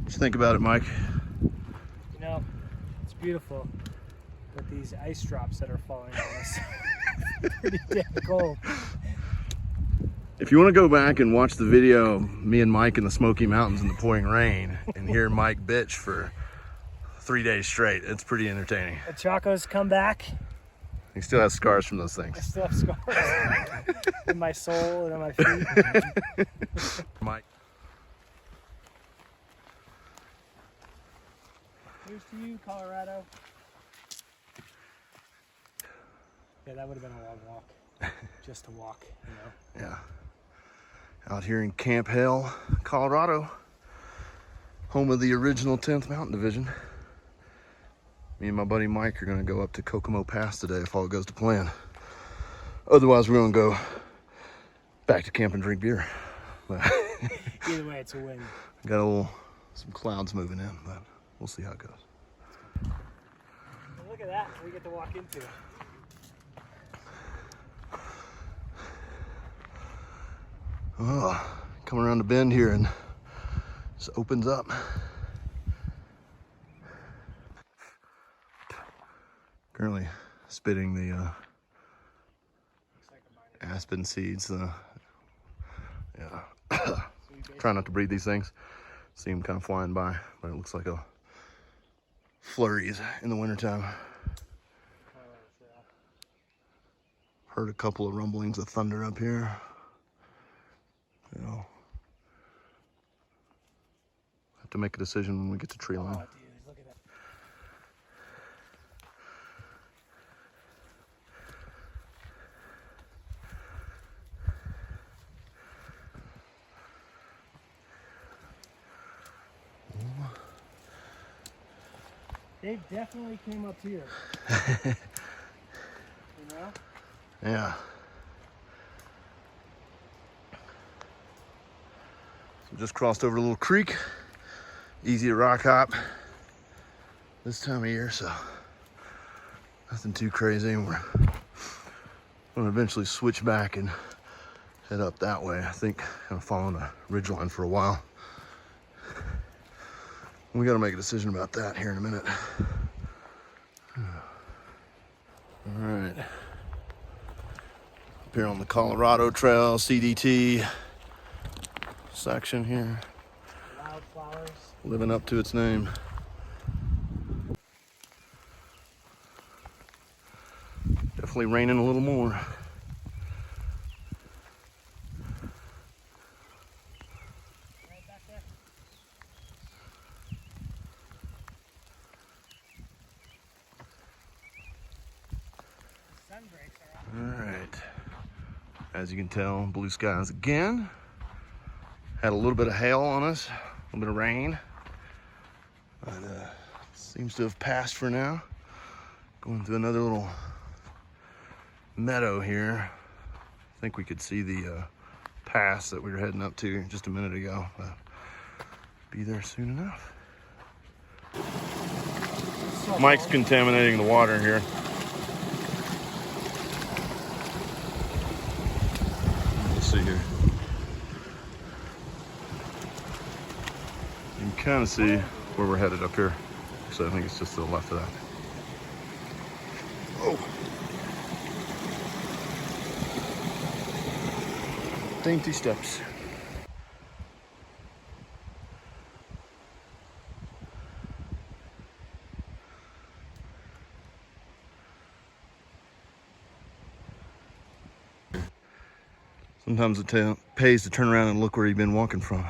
What you think about it, Mike? You know, it's beautiful, but these ice drops that are falling on us are pretty damn cold. If you want to go back and watch the video, me and Mike in the Smoky Mountains in the pouring rain, and hear Mike bitch for 3 days straight, it's pretty entertaining. The Chaco's come back. He still has scars from those I things. still have scars in my soul and on my feet. Mike. Here's to you, Colorado. Yeah, that would have been a long walk. Just to walk, you know? Yeah. Out here in Camp Hale, Colorado, home of the original 10th Mountain Division. Me and my buddy Mike are gonna go up to Kokomo Pass today if all goes to plan. Otherwise, we're gonna go back to camp and drink beer. Either way, it's a win. Got some clouds moving in, but we'll see how it goes. Well, look at that, we get to walk into it. Oh, coming around the bend here and just opens up. Currently spitting the aspen seeds. Yeah, try not to breathe these things. See them kind of flying by, but it looks like a flurries in the wintertime. Heard a couple of rumblings of thunder up here. You know, have to make a decision when we get to tree line. Oh, dude, look at that. They definitely came up here. You know? Yeah. So just crossed over a little creek. Easy to rock hop this time of year, so nothing too crazy. We're gonna eventually switch back and head up that way. I think I'm following a ridgeline for a while. We gotta make a decision about that here in a minute. All right. Up here on the Colorado Trail, CDT section here. Wildflowers. Living up to its name. Definitely raining a little more. Right back there. Sun breaks are out. All right. As you can tell, blue skies again. Had a little bit of hail on us, a little bit of rain. But seems to have passed for now. Going through another little meadow here. I think we could see the pass that we were heading up to just a minute ago. But be there soon enough. Mike's contaminating the water here. Let's see here. You can kind of see where we're headed up here. So I think it's just to the left of that. Oh. Dainty steps. Sometimes it pays to turn around and look where you've been walking from.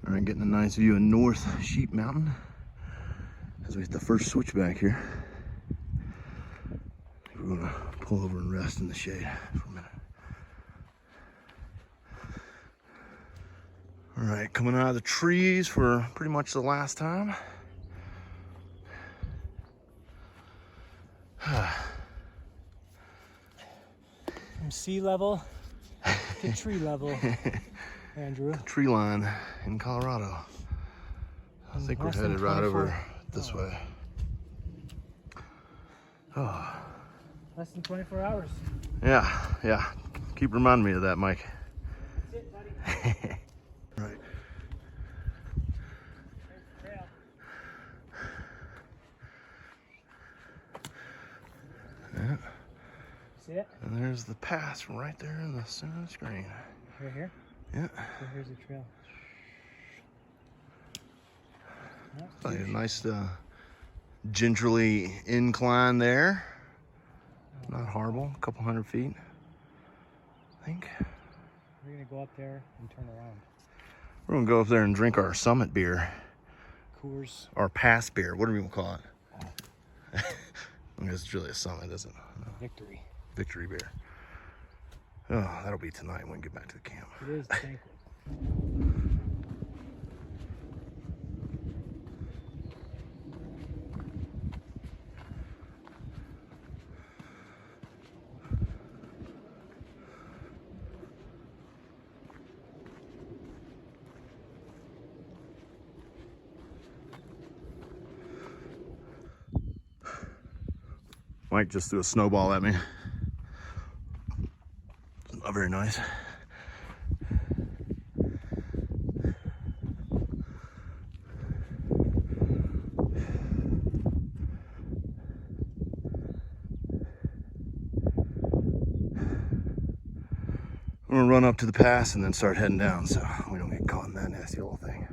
All right, getting a nice view of North Sheep Mountain as we hit the first switchback here. We're gonna pull over and rest in the shade for a minute. All right, coming out of the trees for pretty much the last time. From sea level to tree level, Andrew. Tree line in Colorado. I think we're headed right over this way. Oh. Less than 24 hours. Yeah. Keep reminding me of that, Mike. That's Right. There's the trail. Yeah. See it? And there's the pass right there in the center of the screen. Right here? Yeah. So here's the trail. Oh, a nice gingerly incline there. Not horrible. A couple 100 feet, I think. We're gonna go up there and turn around. We're gonna go up there and drink our summit beer. Coors. Our pass beer. What do we call it? I guess it's really a summit, isn't it? Victory. Victory beer. Oh, that'll be tonight when we get back to the camp. It is banquet. Mike just threw a snowball at me. Not very nice. I'm gonna run up to the pass and then start heading down so we don't get caught in that nasty little thing.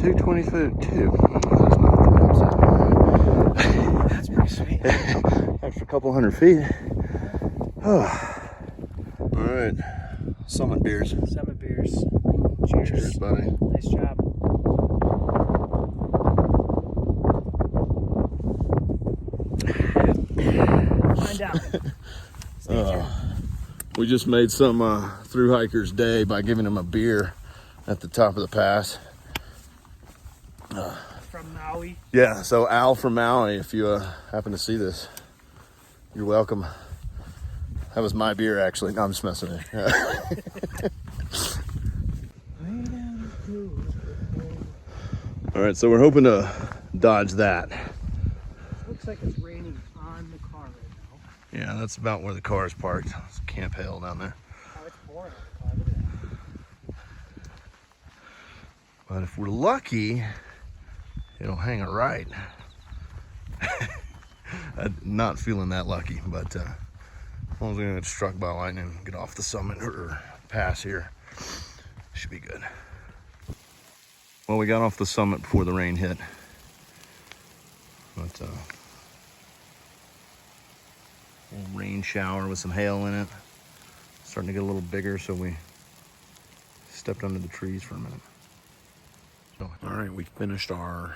$2.20 too. That's pretty sweet. Extra couple 100 feet. Oh. All right, summit beers. Summit beers. Cheers. Cheers, buddy. Nice job. Find out. Stay tuned. We just made some thru hiker's day by giving him a beer at the top of the pass. From Maui. Yeah, so Al from Maui, if you happen to see this, you're welcome. That was my beer, actually. No, I'm just messing with you. All right, so we're hoping to dodge that. Looks like it's raining on the car right now. Yeah, that's about where the car is parked. It's Camp Hale down there. Oh, it's pouring on the car. Look at that. But if we're lucky, it'll hang a right. I'm not feeling that lucky, but as long as we don't get struck by lightning and get off the summit or pass here, should be good. Well, we got off the summit before the rain hit, but a little rain shower with some hail in it. Starting to get a little bigger, so we stepped under the trees for a minute. All right, we finished our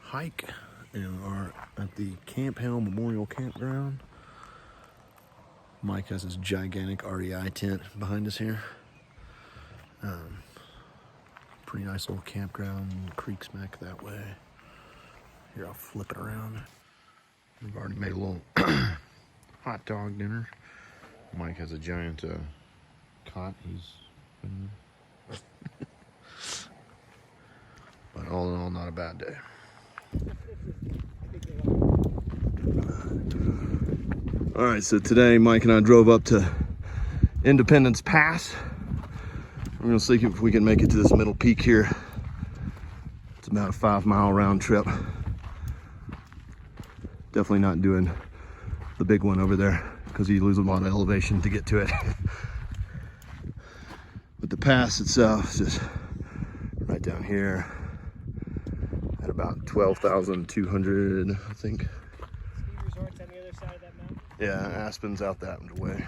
hike and are at the Camp Hale Memorial Campground. Mike has his gigantic REI tent behind us here. Pretty nice little campground, creek smack that way. Here, I'll flip it around. We've already made a little hot dog dinner. Mike has a giant cot he's in. But all in all, not a bad day. All right, so today Mike and I drove up to Independence Pass. We're gonna see if we can make it to this middle peak here. It's about a 5-mile round trip. Definitely not doing the big one over there because you lose a lot of elevation to get to it. But the pass itself is just right down here at about 12,200, I think. Ski resort's on the other side of that mountain? Yeah, Aspen's out that way.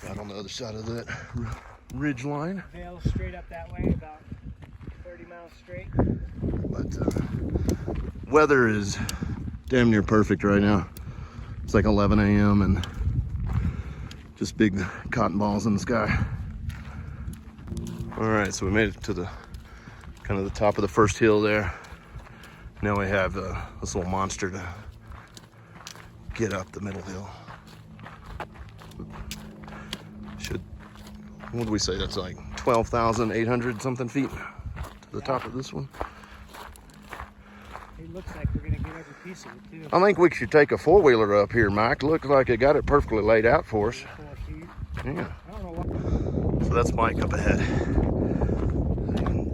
Right on the other side of that ridge line. Vail straight up that way, about 30 miles straight. But weather is damn near perfect right now. It's like 11 a.m. and Just big cotton balls in the sky. All right, so we made it to the kind of the top of the first hill there. Now we have this little monster to get up the middle hill. What do we say? That's like 12,800 something feet to the top of this one. It looks like we're gonna get every piece of it too. I think we should take a four-wheeler up here, Mike. Looks like it got it perfectly laid out for us. 4 feet. Yeah. I don't know what. So that's Mike up ahead.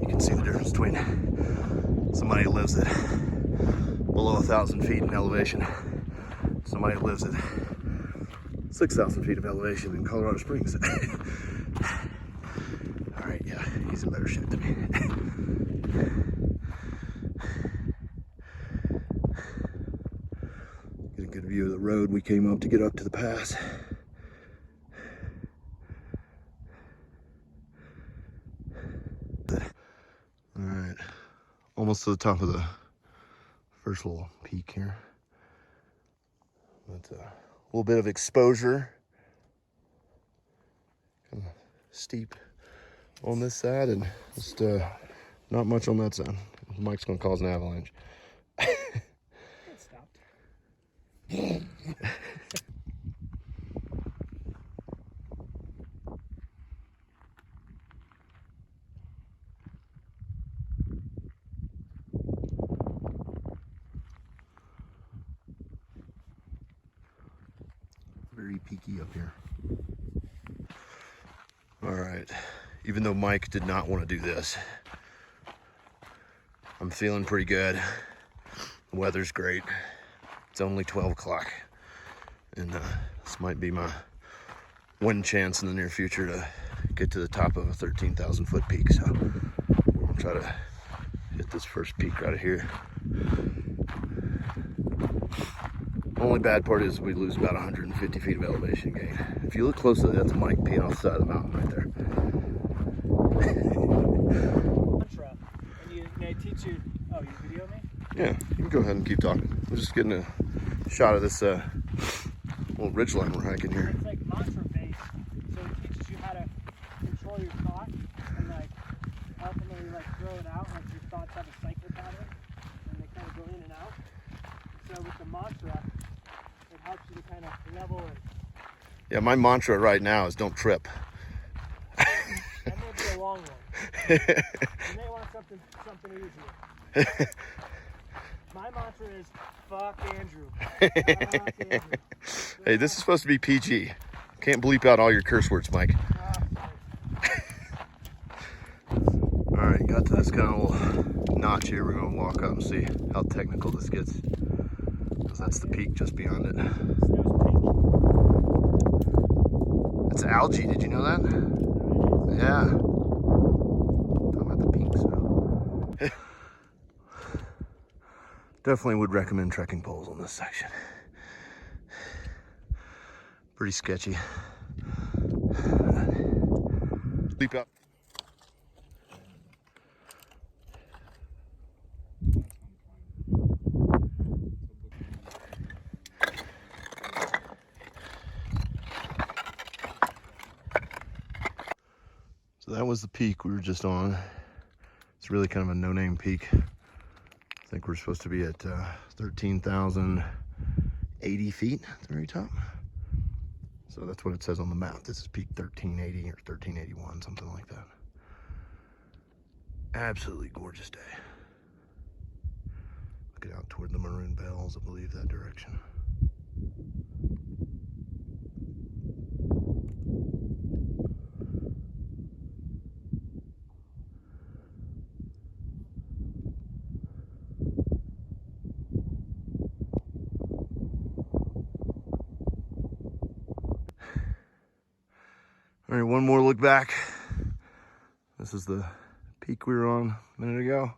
You can see the difference between somebody who lives at below 1,000 feet in elevation, somebody who lives at 6,000 feet of elevation in Colorado Springs. All right, yeah, he's in better shape than me. Get a good view of the road we came up to get up to the pass. All right, almost to the top of the first little peak here. But a little bit of exposure. Kind of steep on this side and just not much on that side. Mike's gonna cause an avalanche. It stopped. Very peaky up here. All right, even though Mike did not want to do this, I'm feeling pretty good. The weather's great. It's only 12 o'clock. And this might be my one chance in the near future to get to the top of a 13,000 foot peak. So we're gonna try to hit this first peak right here. Only bad part is we lose about 150 feet of elevation gain. If you look closely, that's Mike peeing off the side of the mountain right there. Mantra. And may I teach you? Oh, you video me? Yeah, you can go ahead and keep talking. I'm just getting a shot of this little ridgeline we're hiking here. It's like mantra based, so it teaches you how to control your thoughts and like ultimately like throw it out. Like your thoughts have a cycle pattern, and they kind of go in and out. So with the mantra, it helps you to kind of level and. Yeah, my mantra right now is don't trip. That may be a long one. You may want something easier. My mantra is fuck Andrew. Fuck Andrew. Hey, this is supposed to be PG. Can't bleep out all your curse words, Mike. All right, got to this kind of little notch here. We're gonna walk up and see how technical this gets, because that's the peak just beyond it. It's algae. Did you know that? Yeah. Talking about the peak, so. Definitely would recommend trekking poles on this section. Pretty sketchy. Leap out. So that was the peak we were just on. It's really kind of a no-name peak. I think we're supposed to be at 13,080 feet at the very top. So that's what it says on the map. This is peak 1380 or 1381, something like that. Absolutely gorgeous day. Looking out toward the Maroon Bells, I believe, that direction. All right, one more look back. This is the peak we were on a minute ago.